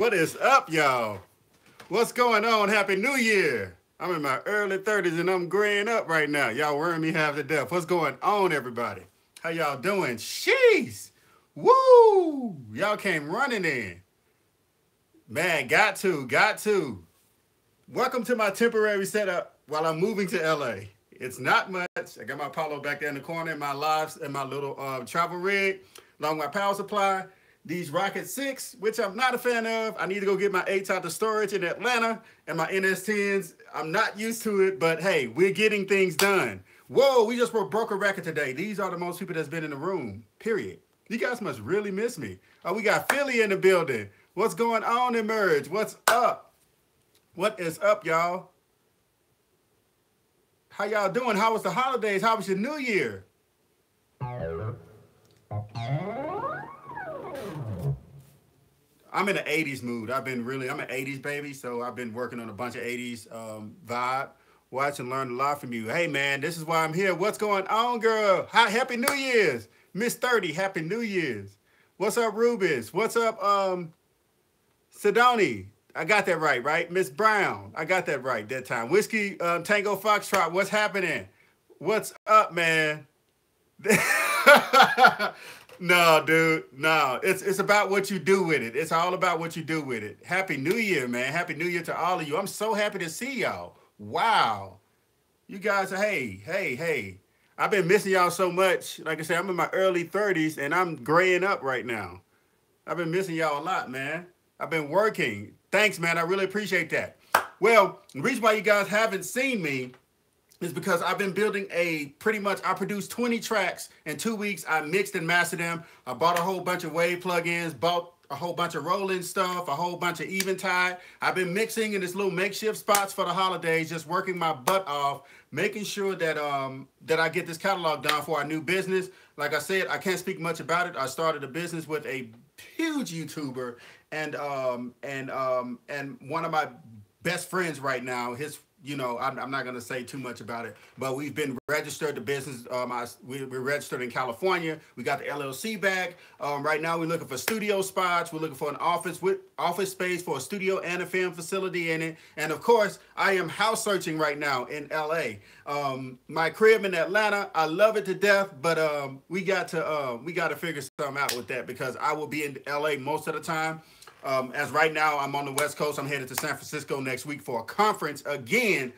What is up, y'all? What's going on? Happy New Year. I'm in my early 30s and I'm graying up right now. Y'all worrying me half to death. What's going on, everybody? How y'all doing? Sheesh. Woo! Y'all came running in. Man, got to. Welcome to my temporary setup while I'm moving to LA. It's not much. I got my Apollo back there in the corner, and my lives, and my little travel rig, along with my power supply. These Rocket 6, which I'm not a fan of. I need to go get my 8s out of storage in Atlanta, and my NS10s. I'm not used to it, but hey, we're getting things done. Whoa, we just broke a record today. These are the most people that's been in the room, period. You guys must really miss me. Oh, we got Philly in the building. What's going on, Emerge? What's up? What is up, y'all? How y'all doing? How was the holidays? How was your New Year? I'm in an 80s mood. I'm an 80s baby, so I've been working on a bunch of 80s vibe. Watch and learn a lot from you. Hey, man, this is why I'm here. What's going on, girl? Hi, Happy New Year's. Miss 30, Happy New Year's. What's up, Rubis? What's up, Sidoni? I got that right? Miss Brown, I got that right that time. Whiskey Tango Foxtrot, what's happening? What's up, man? No, dude, no. It's about what you do with it. It's all about what you do with it. Happy New Year, man. Happy New Year to all of you. I'm so happy to see y'all. Wow. You guys are, hey. I've been missing y'all so much. Like I said, I'm in my early 30s, and I'm graying up right now. I've been missing y'all a lot, man. I've been working. Thanks, man. I really appreciate that. Well, the reason why you guys haven't seen me is because I've been building I produced 20 tracks in 2 weeks. I mixed and mastered them. I bought a whole bunch of wave plugins, bought a whole bunch of rolling stuff, a whole bunch of Eventide. I've been mixing in this little makeshift spots for the holidays, just working my butt off, making sure that that I get this catalog done for our new business. Like I said, I can't speak much about it. I started a business with a huge YouTuber and one of my best friends right now. I'm not going to say too much about it, but we've been registered. The business, we're registered in California. We got the LLC back. Right now, we're looking for studio spots. We're looking for an office space for a studio and a film facility in it. And of course, I am house searching right now in LA. My crib in Atlanta, I love it to death, but we got to figure something out with that because I will be in LA most of the time. As right now, I'm on the West Coast. I'm headed to San Francisco next week for a conference again,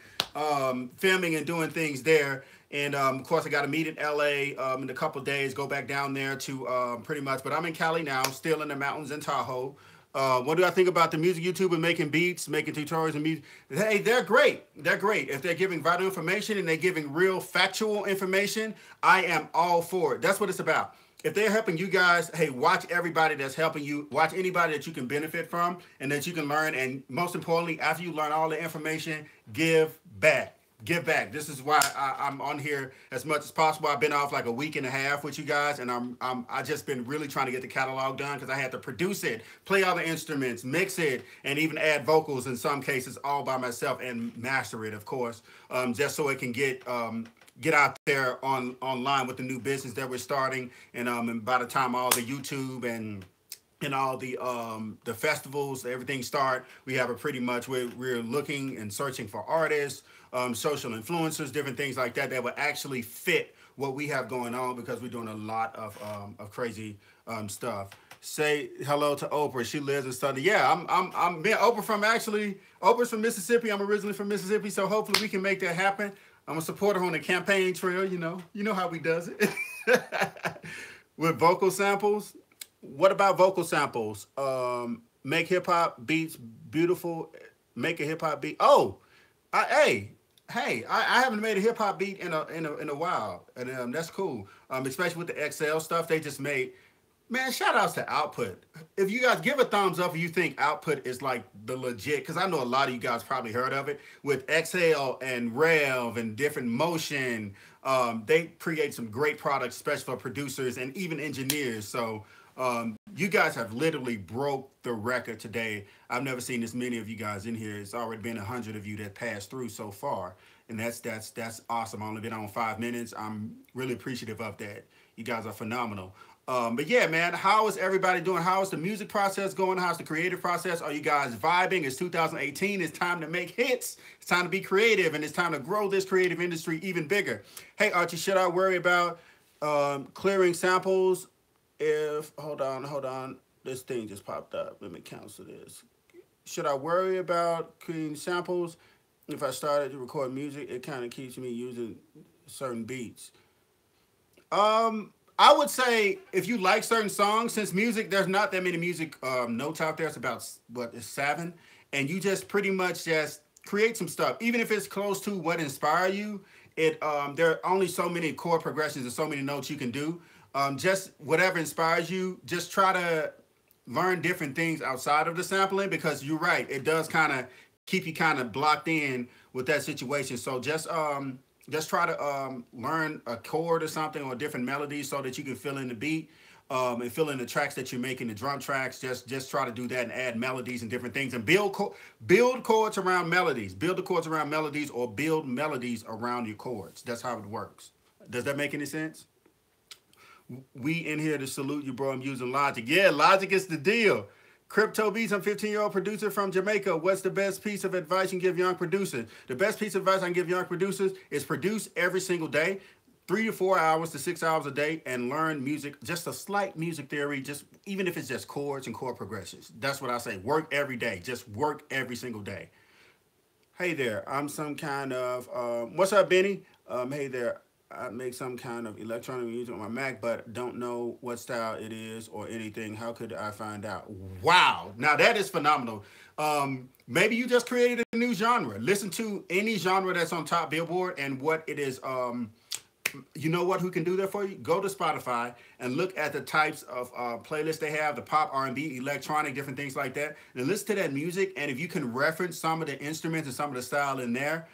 filming and doing things there. And of course, I got to meet in LA in a couple of days, go back down there to pretty much. But I'm in Cali now, still in the mountains in Tahoe. What do I think about the music YouTuber making beats, making tutorials and music? Hey, they're great. They're great. If they're giving vital information and they're giving real factual information, I am all for it. That's what it's about. If they're helping you guys, hey, watch everybody that's helping you. Watch anybody that you can benefit from and that you can learn. And most importantly, after you learn all the information, give back. Give back. This is why I'm on here as much as possible. I've been off like a week and a half with you guys, and I just been really trying to get the catalog done because I had to produce it, play all the instruments, mix it, and even add vocals in some cases all by myself and master it, of course, just so it can get out there online with the new business that we're starting. And by the time all the YouTube and all the festivals, everything start, we have we're looking and searching for artists, social influencers, different things like that will actually fit what we have going on because we're doing a lot of crazy stuff. Say hello to Oprah. She lives in Southern. Yeah, I'm Oprah's from Mississippi. I'm originally from Mississippi, so hopefully we can make that happen. I'm a supporter on the campaign trail, you know how we does it. With vocal samples. What about vocal samples? Make hip hop beats beautiful. Make a hip hop beat. Oh, I haven't made a hip hop beat in a while, and that's cool. Especially with the XL stuff they just made. Man, shout outs to Output. If you guys give a thumbs up if you think Output is like the legit, because I know a lot of you guys probably heard of it, with Exhale and Rev and different motion. They create some great products, especially for producers and even engineers. So you guys have literally broke the record today. I've never seen this many of you guys in here. It's already been 100 of you that passed through so far. And that's awesome. I've only been on 5 minutes. I'm really appreciative of that. You guys are phenomenal. But yeah, man, how is everybody doing? How is the music process going? How's the creative process? Are you guys vibing? It's 2018. It's time to make hits. It's time to be creative, and it's time to grow this creative industry even bigger. Hey, Archie, should I worry about clearing samples? If hold on, this thing just popped up. Let me cancel this. Should I worry about clearing samples? If I started to record music, it kind of keeps me using certain beats. I would say if you like certain songs, since music, there's not that many music notes out there. It's about what is 7, and you just pretty much just create some stuff, even if it's close to what inspired you. It there are only so many chord progressions and so many notes you can do. Just whatever inspires you. Just try to learn different things outside of the sampling, because you're right, it does kind of keep you kind of blocked in with that situation. So just try to learn a chord or something, or different melodies, so that you can fill in the beat and fill in the tracks that you're making, the drum tracks. Just try to do that and add melodies and different things, and build chords around melodies. Build the chords around melodies, or build melodies around your chords. That's how it works. Does that make any sense? We in here to salute you, bro. I'm using Logic. Yeah, Logic is the deal. Crypto Beats, I'm a 15-year-old producer from Jamaica. What's the best piece of advice you can give young producers? The best piece of advice I can give young producers is produce every single day, 3 to 4 hours to 6 hours a day, and learn music, just a slight music theory, just even if it's just chords and chord progressions. That's what I say. Work every day. Just work every single day. Hey there, I'm some kind of, what's up, Benny? Hey there, I make some kind of electronic music on my Mac, but don't know what style it is or anything. How could I find out? Wow. Now that is phenomenal. Maybe you just created a new genre. Listen to any genre that's on top Billboard and what it is. You know what? Who can do that for you? Go to Spotify and look at the types of playlists they have, the pop, R&B, electronic, different things like that. And listen to that music. And if you can reference some of the instruments and some of the style in there,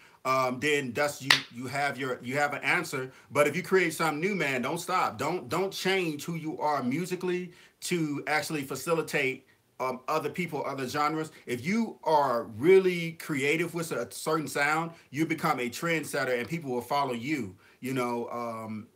then that's you have an answer. But if you create something new, man, don't stop. Don't change who you are musically to actually facilitate other people, other genres. If you are really creative with a certain sound, you become a trendsetter, and people will follow you. You know,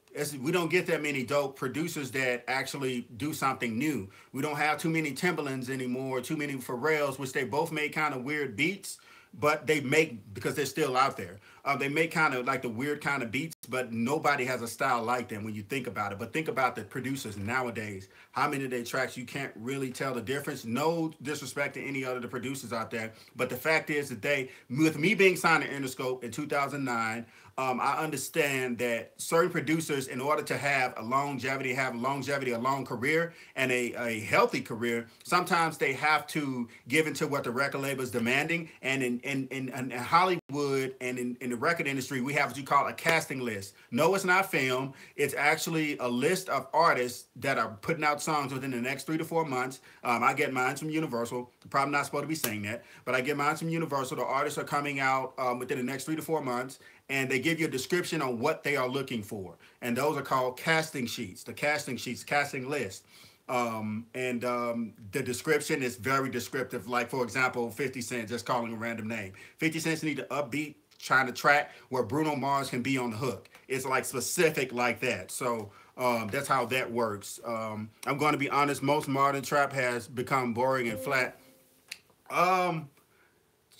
we don't get that many dope producers that actually do something new. We don't have too many Timbalands anymore, too many Pharrells, which they both made kind of weird beats, but they make, because they're still out there, they make kind of like the weird kind of beats, but nobody has a style like them when you think about it. But think about the producers nowadays, how many of their tracks you can't really tell the difference. No disrespect to any other the producers out there, but the fact is that with me being signed to Interscope in 2009, I understand that certain producers, in order to have a longevity, a long career, and a healthy career, sometimes they have to give into what the record label is demanding. And in Hollywood and in the record industry, we have what you call a casting list. No, it's not film. It's actually a list of artists that are putting out songs within the next 3 to 4 months. I get mine from Universal. Probably not supposed to be saying that, but I get mine from Universal. The artists are coming out within the next 3 to 4 months. And they give you a description on what they are looking for. And those are called casting sheets, casting list. The description is very descriptive. Like, for example, 50 Cent, just calling a random name. 50 Cent need to upbeat, trying to track where Bruno Mars can be on the hook. It's like specific like that. So that's how that works. I'm going to be honest, most modern trap has become boring and flat.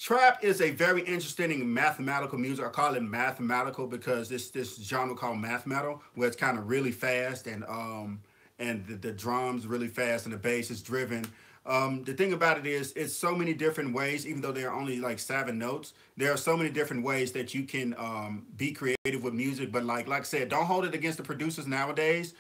Trap is a very interesting mathematical music. I call it mathematical because this genre called math metal, where it's kind of really fast and the drums really fast and the bass is driven. The thing about it is, it's so many different ways, even though there are only like 7 notes, there are so many different ways that you can be creative with music. But like I said, don't hold it against the producers nowadays,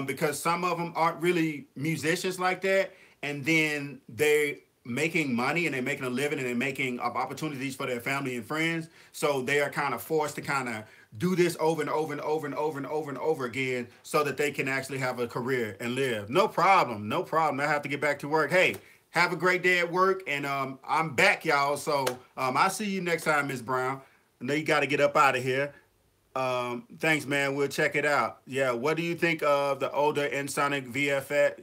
because some of them aren't really musicians like that. And then they making money and they're making a living and they're making opportunities for their family and friends. So they are kind of forced to kind of do this over and over and over and over and over and over again so that they can actually have a career and live. No problem. No problem. I have to get back to work. Hey, have a great day at work. And I'm back, y'all. So I'll see you next time, Miss Brown. I know you got to get up out of here. Thanks, man. We'll check it out. Yeah. What do you think of the older Ensoniq VFX?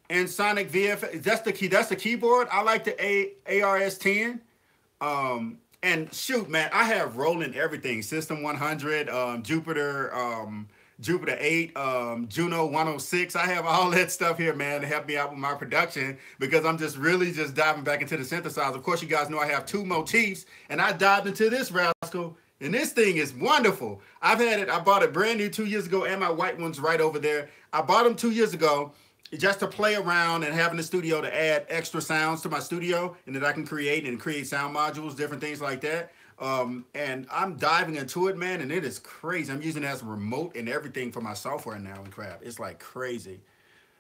And Sonic VFX, that's the keyboard. I like the ARS-10. And shoot, man, I have rolling everything. System 100, Jupiter, Jupiter 8, Juno 106. I have all that stuff here, man, to help me out with my production because I'm just really just diving back into the synthesizer. Of course, you guys know I have two motifs, and I dived into this rascal, and this thing is wonderful. I've had it. I bought it brand new 2 years ago, and my white one's right over there. I bought them 2 years ago just to play around and have in the studio to add extra sounds to my studio, and that I can create sound modules, different things like that. And I'm diving into it, man, and it is crazy. I'm using it as a remote and everything for my software now in crap. It's like crazy.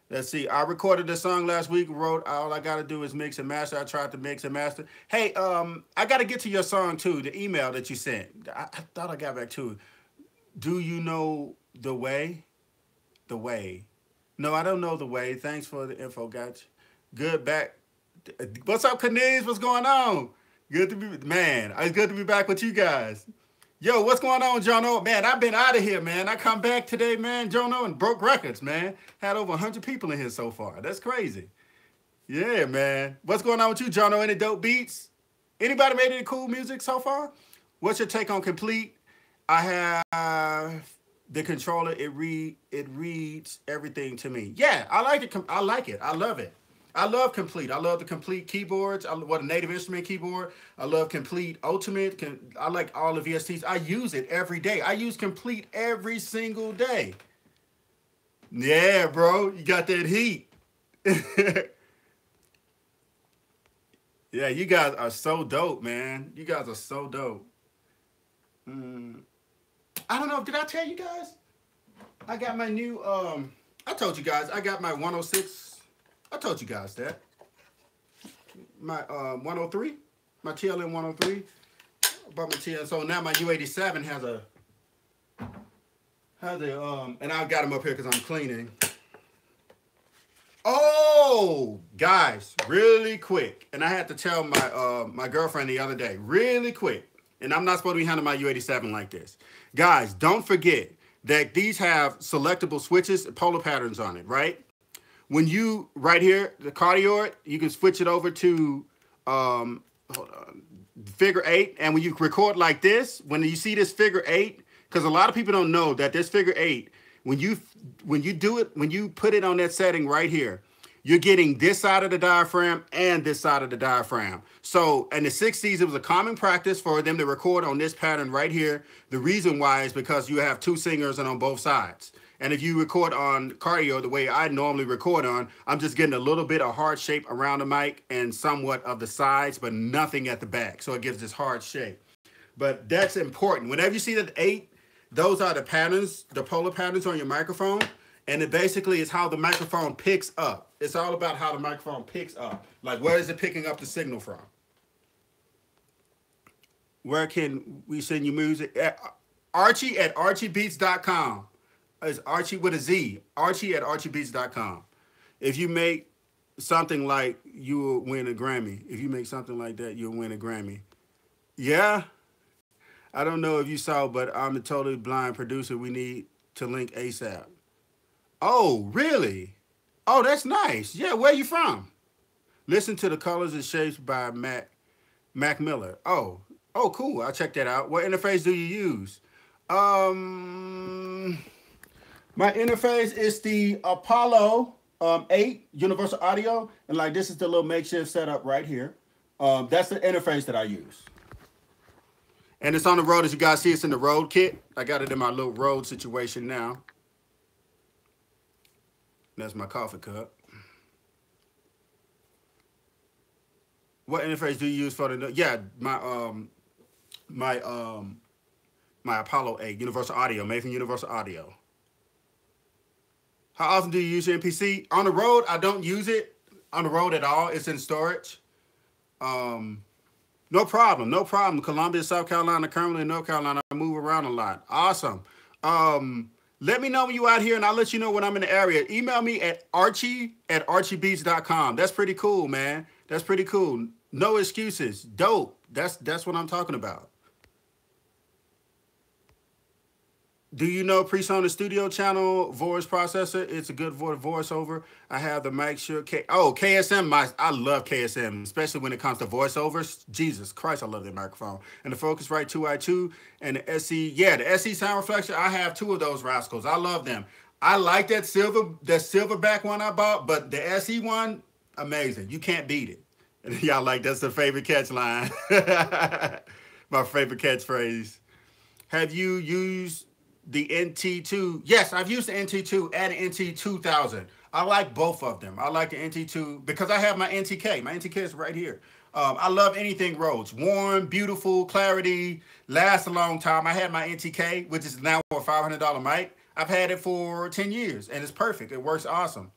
Let's see. I recorded this song last week, wrote all I got to do is mix and master. I tried to mix and master. Hey, I got to get to your song too, the email that you sent. I thought I got back to it. Do you know the way? The way. No, I don't know the way. Thanks for the info. Gotcha. Good back. What's up, Cornelius? What's going on? Good to be, man. It's good to be back with you guys. Yo, what's going on, Jono? Man, I've been out of here, man. I come back today, man, Jono, and broke records, man. Had over 100 people in here so far. That's crazy. Yeah, man. What's going on with you, Jono? Any dope beats? Anybody made any cool music so far? What's your take on Complete? I have the controller. It reads everything to me. Yeah, I like it. I like it. I love it. I love Complete. I love the Complete keyboards. I love a native instrument keyboard. I love Complete Ultimate. I like all the VSTs. I use it every day. I use Complete every single day. Yeah, bro. You got that heat. Yeah, you guys are so dope, man. You guys are so dope. I don't know. Did I tell you guys? I got my new, I told you guys, I got my 106. I told you guys that. My 103, my TLM 103. Bought my TLM. So now my U87 has a, and I got them up here because I'm cleaning. Oh, guys, really quick. And I had to tell my my girlfriend the other day, really quick. And I'm not supposed to be handling my U87 like this. Guys, don't forget that these have selectable switches, polar patterns on it, right? When you, right here, the cardioid, you can switch it over to hold on, figure 8. And when you record like this, when you see this figure 8, because a lot of people don't know that this figure 8, when you do it, when you put it on that setting right here, you're getting this side of the diaphragm and this side of the diaphragm. So in the 60s, it was a common practice for them to record on this pattern right here. The reason why is because you have two singers and on both sides. And if you record on cardio the way I normally record on, I'm just getting a little bit of hard shape around the mic and somewhat of the sides, but nothing at the back. So it gives this hard shape. But that's important. Whenever you see that 8, those are the patterns, the polar patterns on your microphone. And it basically is how the microphone picks up. It's all about how the microphone picks up. Like, where is it picking up the signal from? Where can we send you music? Archie at archiebeats.com. It's Archie with a Z. Archie at archiebeats.com. If you make something like, you will win a Grammy. If you make something like that, you'll win a Grammy. Yeah. I don't know if you saw, but I'm a totally blind producer. We need to link ASAP. Oh, really? Oh, that's nice. Yeah, where you from? Listen to the Colors and Shapes by Mac Miller. Oh, cool. I'll check that out. What interface do you use? My interface is the Apollo 8 Universal Audio. And like, this is the little makeshift setup right here. That's the interface that I use. And it's on the road. As you guys see, it's in the road kit. I got it in my little road situation now. That's my coffee cup. What interface do you use for the? Yeah, my Apollo 8 Universal Audio, made from Universal Audio. How often do you use your MPC? On the road, I don't use it on the road at all. It's in storage. No problem, no problem. Columbia, South Carolina, currently North Carolina. I move around a lot. Awesome. Let me know when you're out here, and I'll let you know when I'm in the area. Email me at Archie at archiebeats.com. That's pretty cool, man. That's pretty cool. No excuses. Dope. That's what I'm talking about. Do you know Presonus Studio Channel voice processor? It's a good voiceover. I have the mic sure KSM. I love KSM, especially when it comes to voiceovers. Jesus Christ, I love that microphone. And the Focusrite 2i2 and the SE. Yeah, the SE sound reflection. I have two of those rascals. I love them. I like that silverback one I bought, but the SE one, amazing. You can't beat it. And y'all like that's the favorite catch line. My favorite catchphrase. Have you used the NT2? Yes, I've used the NT2 and the NT2000. I like both of them. I like the NT2 because I have my NTK. My NTK is right here. I love anything Rhodes. Warm, beautiful, clarity, lasts a long time. I had my NTK, which is now a $500 mic. I've had it for 10 years, and it's perfect. It works awesome.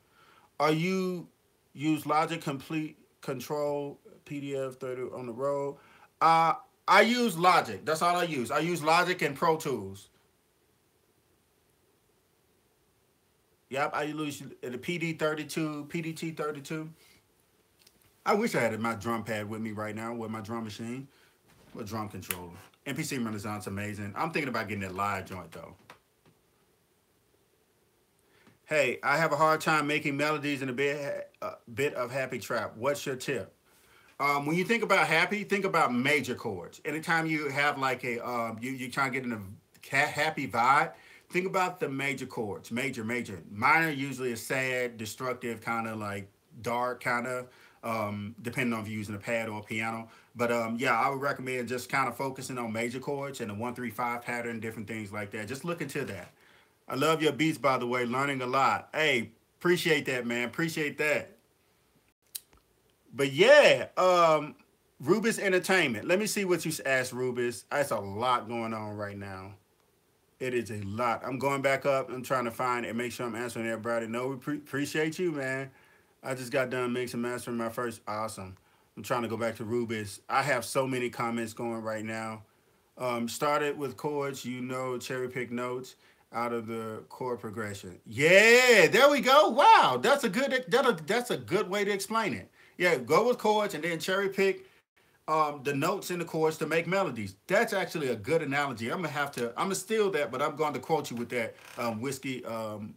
Are you use Logic Complete Control PDF 30 on the road? I use Logic. That's all I use. I use Logic and Pro Tools. Yep, I use the PD32, PDT32. I wish I had my drum pad with me right now with my drum machine. With drum controller. MPC Renaissance, amazing. I'm thinking about getting that live joint though. Hey, I have a hard time making melodies in a bit of happy trap. What's your tip? When you think about happy, think about major chords. Anytime you have like a, you're trying to get in a happy vibe, think about the major chords. Major. Minor usually is sad, destructive, kind of like dark, kind of, depending on if you're using a pad or a piano. But yeah, I would recommend just kind of focusing on major chords and the 1-3-5 pattern, different things like that. Just look into that. I love your beats, by the way. Learning a lot. Hey, appreciate that, man. Appreciate that. But yeah, Rubis Entertainment. Let me see what you asked, Rubis. That's a lot going on right now. It is a lot. I'm going back up. I'm trying to find and make sure I'm answering everybody. No, we appreciate you, man. I just got done mixing and mastering my first. Awesome. I'm trying to go back to Rubis. I have so many comments going right now. Started with chords, cherry pick notes out of the chord progression. Yeah, there we go. Wow, that's a good way to explain it. Yeah, go with chords and then cherry pick the notes in the chords to make melodies. That's actually a good analogy. I'm gonna steal that, but I'm going to quote you with that. Whiskey Tango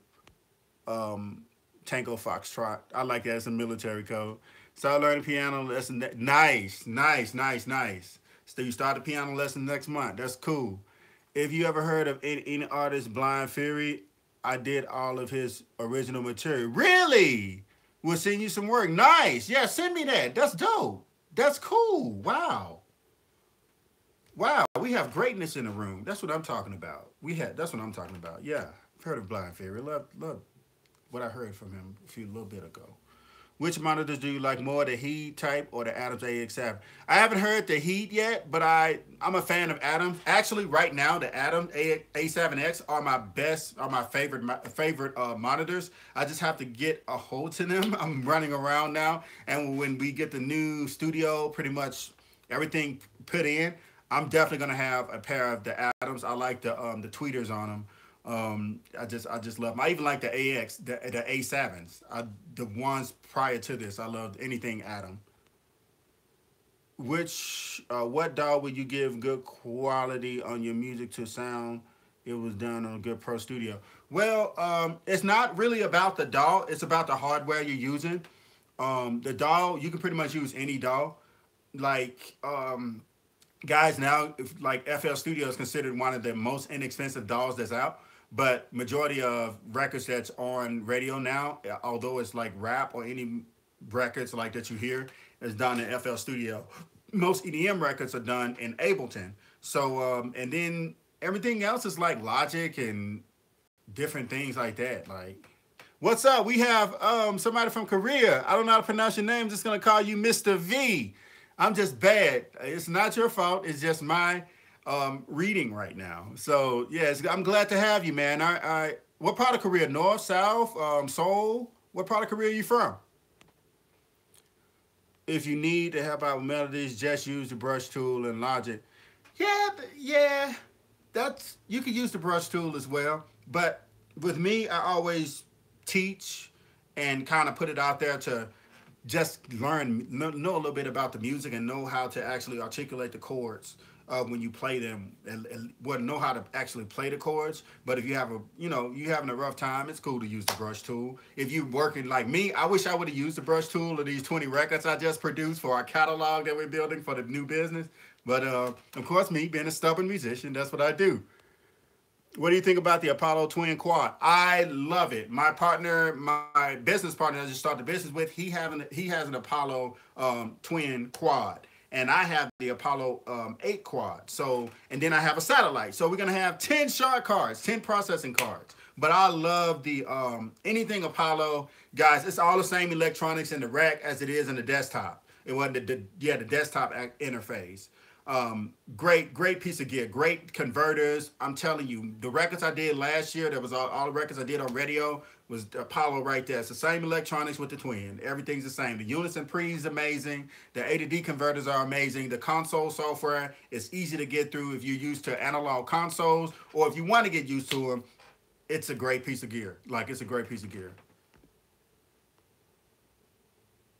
Foxtrot. I like that as a military code. Start learning piano lesson. Nice. So you start the piano lesson next month. That's cool. If you ever heard of any artist, Blind Fury, I did all of his original material. Really? We'll send you some work. Nice. Yeah, send me that. That's dope. That's cool. Wow. Wow, we have greatness in the room. That's what I'm talking about. That's what I'm talking about. Yeah, I've heard of Blind Fury. Love what I heard from him a little bit ago. Which monitors do you like more, the Heat type or the Adams AX7? I haven't heard the Heat yet, but I'm a fan of Adams. Actually, right now, the Adams A7X are my favorite monitors. I just have to get a hold to them. I'm running around now, and when we get the new studio, pretty much everything put in, I'm definitely gonna have a pair of the Adams. I like the tweeters on them. I just love them. I even like the AX, the A7s. The ones prior to this, I loved anything Atom. What DAW would you give good quality on your music to sound it was done on a good Pro Studio? Well, it's not really about the DAW. It's about the hardware you're using. The DAW, you can pretty much use any DAW. Like, guys, now, like FL Studio is considered one of the most inexpensive DAWs that's out. But majority of records that's on radio now, although it's like rap or any records like that you hear, is done in FL Studio. Most EDM records are done in Ableton. So, and then everything else is like Logic and different things like that. Like, what's up? We have somebody from Korea. I don't know how to pronounce your name. I'm just going to call you Mr. V. I'm just bad. It's not your fault. It's just my reading right now. So yes, I'm glad to have you, man. What part of Korea? North, South, Seoul? What part of Korea are you from? If you need to help out with melodies, just use the brush tool and Logic. Yeah, you could use the brush tool as well. But with me, I always teach and kind of put it out there to just know a little bit about the music and know how to actually articulate the chords when you play them and wouldn't know how to actually play the chords. But if you have you having a rough time, it's cool to use the brush tool. If you're working like me, I wish I would have used the brush tool of these 20 records I just produced for our catalog that we're building for the new business. But of course, me being a stubborn musician, that's what I do. What do you think about the Apollo Twin Quad? I love it. My partner, my business partner I just started the business with, he has an Apollo Twin Quad. And I have the Apollo 8 Quad. So, and then I have a satellite. So we're going to have 10 shard cards, 10 processing cards. But I love the anything Apollo. Guys, it's all the same electronics in the rack as it is in the desktop. It wasn't the desktop interface. Great piece of gear, great converters. I'm telling you, the records I did last year, that was all the records I did on radio, was Apollo right there. It's the same electronics with the Twin. Everything's the same. The unison pre is amazing. The A to D converters are amazing. The console software is easy to get through if you're used to analog consoles, or if you want to get used to them, it's a great piece of gear. Like, it's a great piece of gear.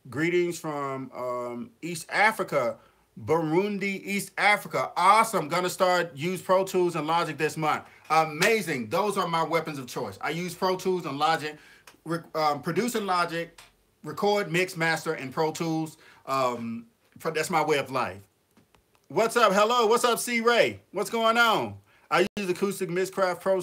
Greetings from East Africa. Burundi, East Africa. Awesome. Gonna start use Pro Tools and Logic this month. Amazing. Those are my weapons of choice. I use Pro Tools and Logic, produce in Logic, record, mix, master in Pro Tools. That's my way of life. What's up? Hello. What's up, C Ray? What's going on? I use Acoustic Mixcraft Pro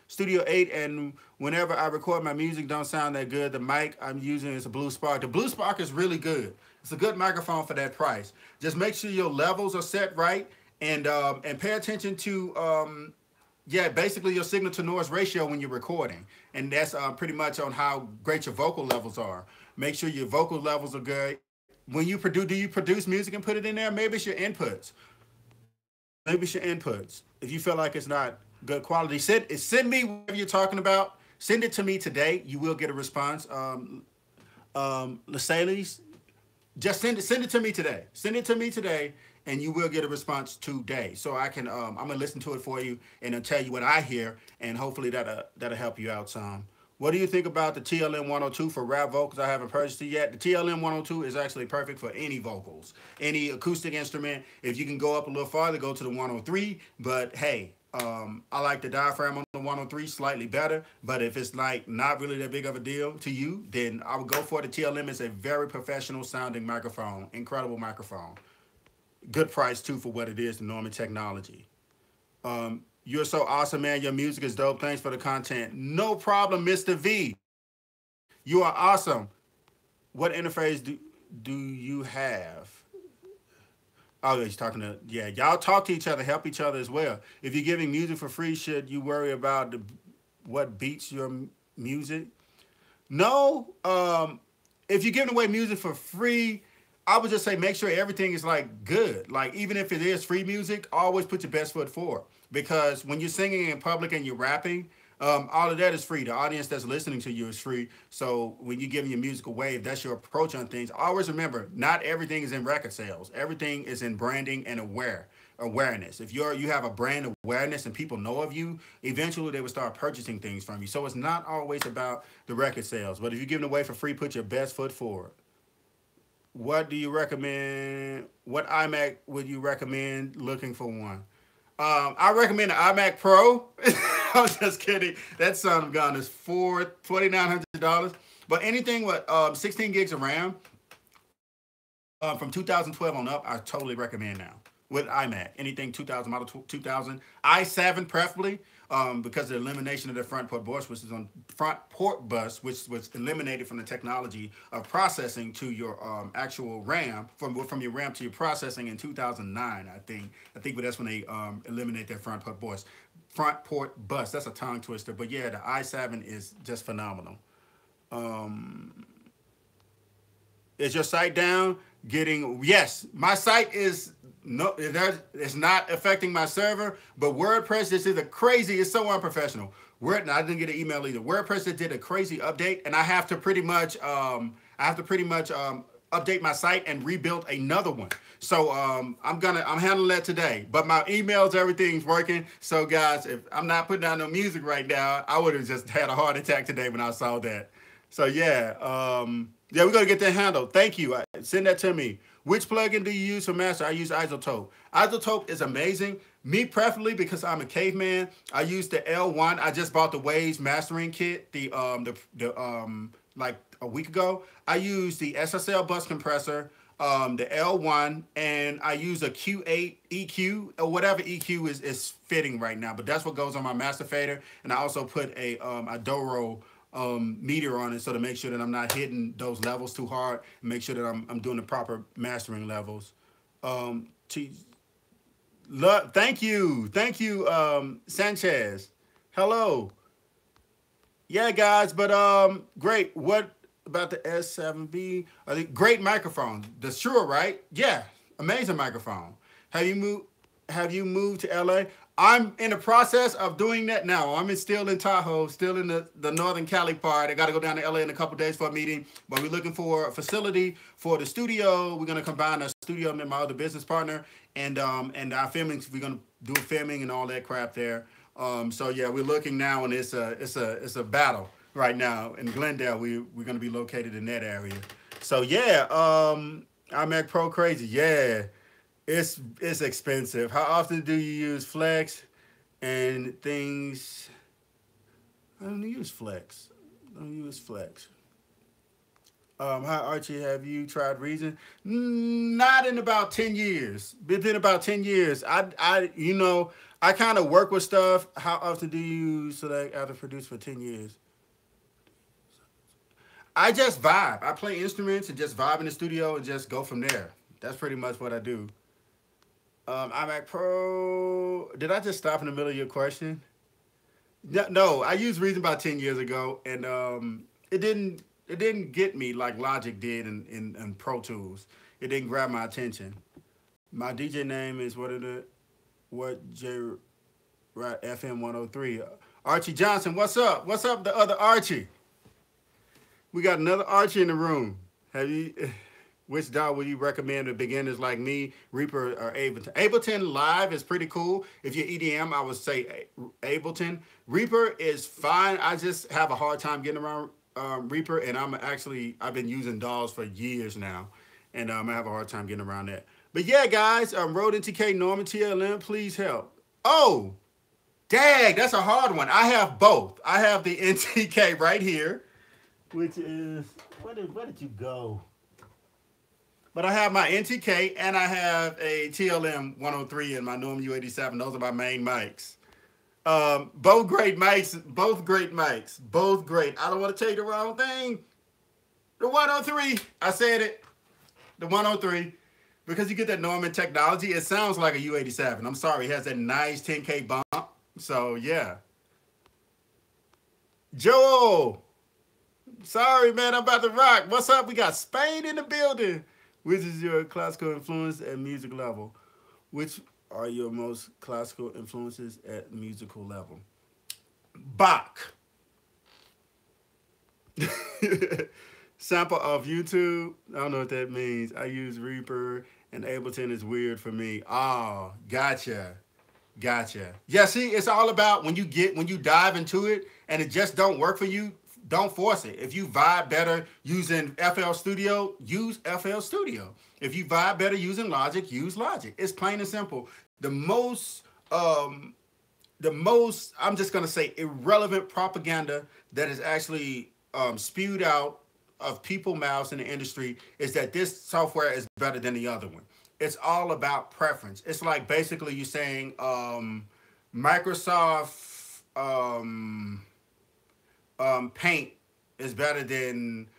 Studio 8, and whenever I record my music don't sound that good. The mic I'm using is a Blue Spark. The Blue Spark is really good. It's a good microphone for that price. Just make sure your levels are set right, and pay attention to basically your signal to noise ratio when you're recording, and that's pretty much on how great your vocal levels are. Make sure your vocal levels are good. When you produce, do you produce music and put it in there? Maybe it's your inputs. Maybe it's your inputs. If you feel like it's not good quality, send me whatever you're talking about. Send it to me today. You will get a response. Lasales, just send it to me today. Send it to me today, and you will get a response today. So I can I'm gonna listen to it for you and I'll tell you what I hear, and hopefully that'll help you out some. What do you think about the TLM 102 for rap vocals? I haven't purchased it yet. The TLM 102 is actually perfect for any vocals, any acoustic instrument. If you can go up a little farther, go to the 103. But hey, I like the diaphragm on the 103 slightly better, but if it's like not really that big of a deal to you, then I would go for the TLM. It's a very professional sounding microphone, incredible microphone. Good price too for what it is, the Norman technology. You're so awesome, man. Your music is dope. Thanks for the content. No problem, Mr. V. You are awesome. What interface do you have? Oh, he's talking to, yeah, y'all talk to each other, help each other as well. If you're giving music for free, should you worry about what beats your music? No. If you're giving away music for free, I would just say make sure everything is like good. Like, even if it is free music, always put your best foot forward. Because when you're singing in public and you're rapping, all of that is free. The audience that's listening to you is free. So when you're giving your music away, if that's your approach on things, always remember, not everything is in record sales. Everything is in branding and awareness. If you have a brand awareness and people know of you, eventually they will start purchasing things from you. So it's not always about the record sales. But if you're giving away for free, put your best foot forward. What do you recommend? What iMac would you recommend looking for one? I recommend the iMac Pro. I'm just kidding. That son of gun is $2,900. But anything with 16 gigs of RAM from 2012 on up, I totally recommend now. With iMac, anything 2000, model 2000, i7 preferably, because of the elimination of the front port bus, which was eliminated from the technology of processing to your actual RAM, from your RAM to your processing in 2009, I think. But that's when they eliminate that front port bus. That's a tongue twister. But yeah, the i7 is just phenomenal. Is your site down? Yes, my site is it's not affecting my server, but WordPress is it's so unprofessional. I didn't get an email either. WordPress did a crazy update, and I have to pretty much update my site and rebuild another one. So I'm handling that today. But my emails, everything's working. So guys, if I'm not putting down no music right now, I would have just had a heart attack today when I saw that. So yeah, we're gonna get that handled. Thank you. Send that to me. Which plugin do you use for master? I use Isotope. Isotope is amazing. Me preferably, because I'm a caveman, I use the L1. I just bought the Waves mastering kit, like a week ago. I use the SSL bus compressor, the L1, and I use a Q8 EQ or whatever EQ is fitting right now. But that's what goes on my master fader. And I also put a D.A.W meter on it, so to make sure that I'm not hitting those levels too hard, and make sure that I'm doing the proper mastering levels. Thank you, Sanchez. Hello. Yeah, guys, but great. What about the S7B? Great microphone. The Shure, right? Yeah, amazing microphone. Have you moved to LA? I'm in the process of doing that now. I'm still in Tahoe, still in the Northern Cali part. I got to go down to LA in a couple days for a meeting, but we're looking for a facility for the studio. We're going to combine our studio and my other business partner, and our filming. We're going to do filming and all that crap there. So yeah, we're looking now, and it's a battle right now in Glendale. We're going to be located in that area. So yeah, iMac Pro crazy. Yeah. It's expensive. How often do you use Flex and things? I don't use Flex. Hi, Archie. Have you tried Reason? Not in about 10 years. It's been about 10 years. I kind of work with stuff. How often do you select after produce for 10 years? I just vibe. I play instruments and just vibe in the studio and just go from there. That's pretty much what I do. iMac Pro. Did I just stop in the middle of your question? No, I used Reason about 10 years ago, and it didn't get me like Logic did in Pro Tools. It didn't grab my attention. My DJ name is FM 103. Archie Johnson, what's up? What's up, the other Archie? We got another Archie in the room. Which DAW would you recommend to beginners like me, Reaper or Ableton? Ableton Live is pretty cool. If you're EDM, I would say Ableton. Reaper is fine. I just have a hard time getting around Reaper, and I've been using DAWs for years now, and I have a hard time getting around that. But yeah, guys, Rode NTK, Norman TLM, please help. Oh, dang, that's a hard one. I have both. I have the NTK right here, which is, where did you go? But I have my NTK and I have a TLM 103 and my Norm U87. Those are my main mics. Both great mics. Both great mics. Both great. I don't want to tell you the wrong thing. The 103. I said it. The 103. Because you get that Norman technology, it sounds like a U87. I'm sorry. It has that nice 10K bump. So, yeah. Joel. Sorry, man. I'm about to rock. What's up? We got Spain in the building. Which is your classical influence at music level? Which are your most classical influences at musical level? Bach. Sample of YouTube. I don't know what that means. I use Reaper and Ableton is weird for me. Oh, gotcha. Yeah, see, it's all about when you dive into it and it just don't work for you. Don't force it. If you vibe better using FL Studio, use FL Studio. If you vibe better using Logic, use Logic. It's plain and simple. The most, I'm just going to say, irrelevant propaganda that is actually spewed out of people's mouths in the industry is that this software is better than the other one. It's all about preference. It's like basically you saying Microsoft Paint is better than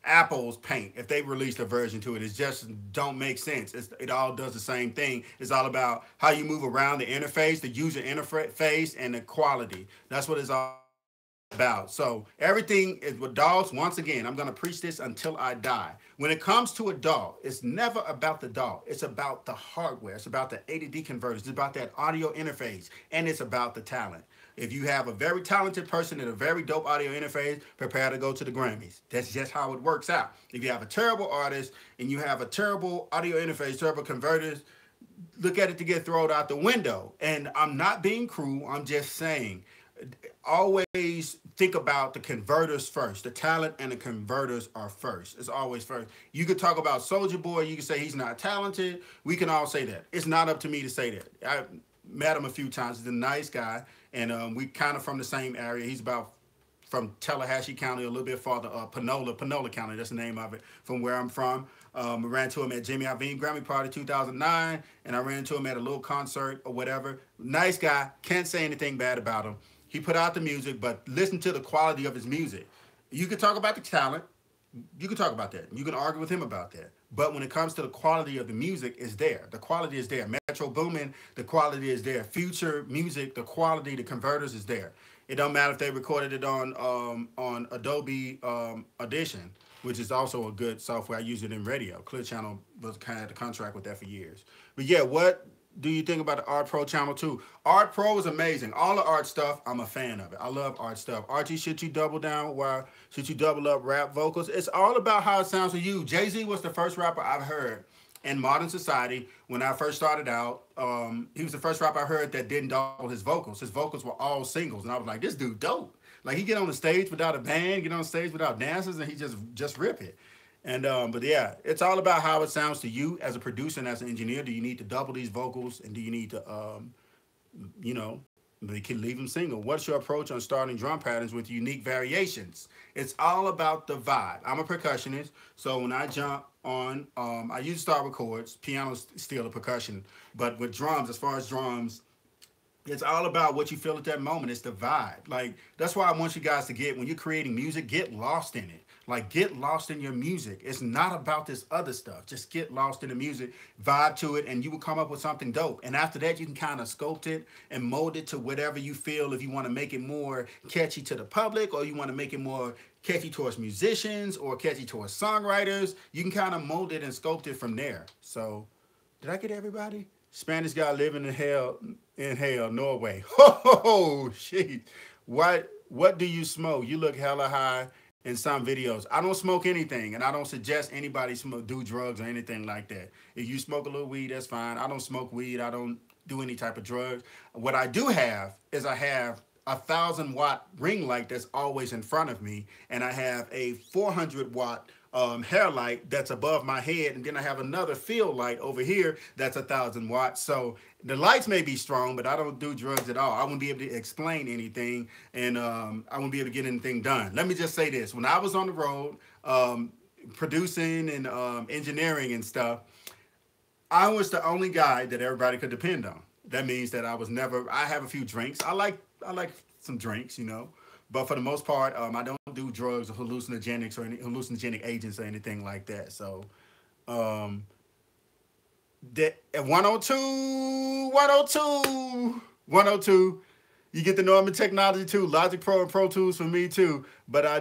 Apple's Paint. If they released a version to it, it just don't make sense. It all does the same thing. It's all about how you move around the interface, the user interface, and the quality. That's what it's all about. So everything is with DAWs. Once again, I'm going to preach this until I die. When it comes to a DAW, it's never about the DAW. It's about the hardware. It's about the A to D converters. It's about that audio interface, and it's about the talent. If you have a very talented person and a very dope audio interface, prepare to go to the Grammys. That's just how it works out. If you have a terrible artist and you have a terrible audio interface, terrible converters, look at it to get thrown out the window. And I'm not being cruel. I'm just saying always think about the converters first. The talent and the converters are first. It's always first. You could talk about Soulja Boy. You can say he's not talented. We can all say that. It's not up to me to say that. I met him a few times. He's a nice guy, and we kind of from the same area. He's about from Tallahatchie County, a little bit farther up, Panola County, that's the name of it, from where I'm from. I ran into him at Jimmy Iovine Grammy Party 2009, and I ran into him at a little concert or whatever. Nice guy, can't say anything bad about him. He put out the music, but listen to the quality of his music. You can talk about the talent, you can talk about that. You can argue with him about that. But when it comes to the quality of the music, is there. The quality is there. Metro Boomin, the quality is there. Future music, the quality, the converters is there. It don't matter if they recorded it on Adobe Audition, which is also a good software. I use it in radio. Clear Channel was kind of had a contract with that for years. But yeah, what do you think about the Art Pro Channel 2? Art Pro is amazing. All the art stuff, I'm a fan of it. I love art stuff. Archie, should you double down? Why should you double up rap vocals? It's all about how it sounds to you. Jay-Z was the first rapper I've heard in modern society. When I first started out, he was the first rapper I heard that didn't double his vocals. His vocals were all singles, and I was like, this dude dope. Like, he get on the stage without a band, get on stage without dancers, and he just rip it. And but yeah, it's all about how it sounds to you as a producer and as an engineer. Do you need to double these vocals, and do you need to you know, they can leave them single? What's your approach on starting drum patterns with unique variations? It's all about the vibe. I'm a percussionist, so when I jump on, I use Star chords. Piano's still a percussion, but with drums, as far as drums, it's all about what you feel at that moment. It's the vibe. Like, that's why I want you guys to get, when you're creating music, get lost in it. Like, get lost in your music. It's not about this other stuff. Just get lost in the music, vibe to it, and you will come up with something dope. And after that, you can kind of sculpt it and mold it to whatever you feel. If you want to make it more catchy to the public, or you want to make it more catchy towards musicians or catchy towards songwriters, you can kind of mold it and sculpt it from there. So, did I get everybody? Spanish guy living in hell, Norway. Oh, shit. What do you smoke? You look hella high in some videos. I don't smoke anything, and I don't suggest anybody do drugs or anything like that. If you smoke a little weed, that's fine. I don't smoke weed. I don't do any type of drugs. What I do have is I have a 1,000-watt ring light that's always in front of me, and I have a 400-watt hair light that's above my head, and then I have another field light over here that's 1,000 watts. So the lights may be strong, but I don't do drugs at all. I wouldn't be able to explain anything, and I wouldn't be able to get anything done. Let me just say this. When I was on the road producing and engineering and stuff, I was the only guy that everybody could depend on. That means that I have a few drinks. I like some drinks, you know. But for the most part, I don't do drugs or hallucinogenics or any hallucinogenic agents or anything like that. So, at 102, you get the Norman technology too. Logic Pro and Pro Tools for me too. But I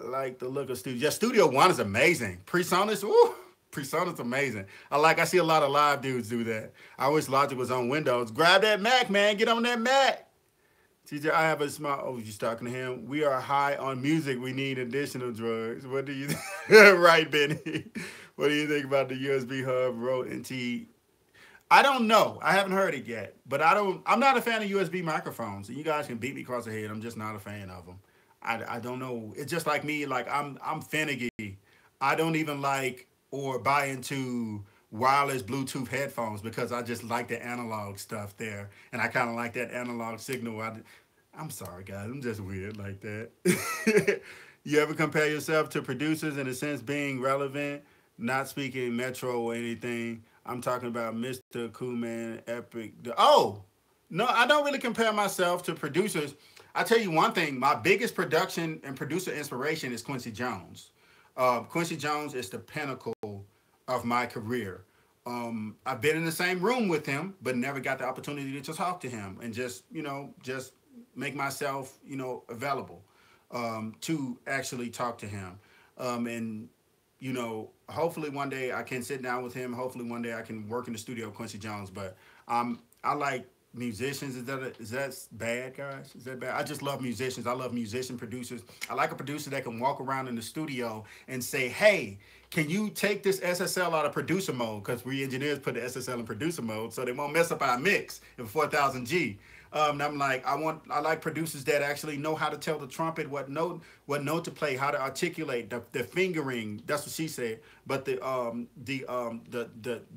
like the look of Studio. Yeah, Studio One is amazing. PreSonus, woo! PreSonus amazing. I see a lot of live dudes do that. I wish Logic was on Windows. Grab that Mac, man. Get on that Mac. TJ, I have a smile. Oh, you're talking to him. We are high on music. We need additional drugs. What do you think? Right, Benny? What do you think about the USB hub Rode NT? I don't know. I haven't heard it yet. But I'm not a fan of USB microphones. You guys can beat me across the head. I'm just not a fan of them. I don't know. It's just like me. Like, I'm finicky. I don't even like or buy into wireless Bluetooth headphones because I just like the analog stuff there, and I kind of like that analog signal. I'm sorry, guys, I'm just weird like that. You ever compare yourself to producers in a sense being relevant, not speaking Metro or anything? I'm talking about Mr. Koolman, Epic. Oh, no, I don't really compare myself to producers. I tell you one thing, my biggest production and producer inspiration is Quincy Jones. Quincy Jones is the pinnacle of my career. I've been in the same room with him, but never got the opportunity to talk to him and just make myself, available to actually talk to him. And, hopefully one day I can sit down with him. Hopefully one day I can work in the studio with Quincy Jones. But I like musicians. Is that bad, guys? Is that bad? I just love musicians. I love musician producers. I like a producer that can walk around in the studio and say, hey, can you take this SSL out of producer mode? Because we engineers put the SSL in producer mode so they won't mess up our mix in 4000G. And I'm like, I like producers that actually know how to tell the trumpet what note to play, how to articulate the fingering. That's what she said. But the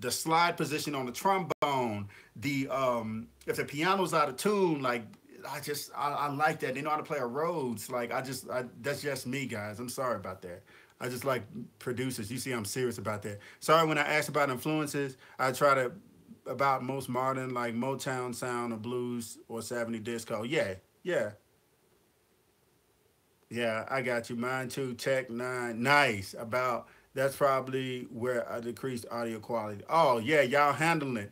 slide position on the trombone, if the piano's out of tune, like I like that. They know how to play a Rhodes. Like that's just me, guys. I'm sorry about that. I just like producers. You see, I'm serious about that. Sorry when I asked about influences, I try to about most modern like Motown sound or blues or 70 disco. Yeah, yeah, yeah. I got you. Mine too. Tech 9. Nice. About that's probably where I decreased audio quality. Oh yeah, y'all handling it.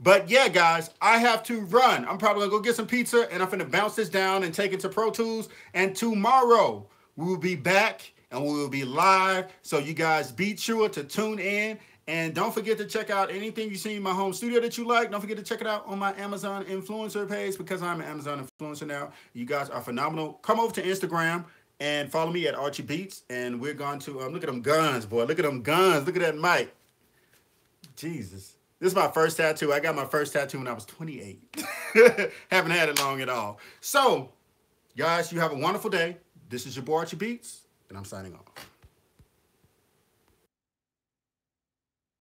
But yeah, guys, I have to run. I'm probably gonna go get some pizza and I'm gonna bounce this down and take it to Pro Tools. And tomorrow we will be back and we will be live. So you guys be sure to tune in. And don't forget to check out anything you see in my home studio that you like. Don't forget to check it out on my Amazon influencer page because I'm an Amazon influencer now. You guys are phenomenal. Come over to Instagram and follow me at Archie Beatz. And we're going to look at them guns, boy. Look at them guns. Look at that mic. Jesus. This is my first tattoo. I got my first tattoo when I was 28. Haven't had it long at all. So, guys, you have a wonderful day. This is your boy Archie Beatz, and I'm signing off.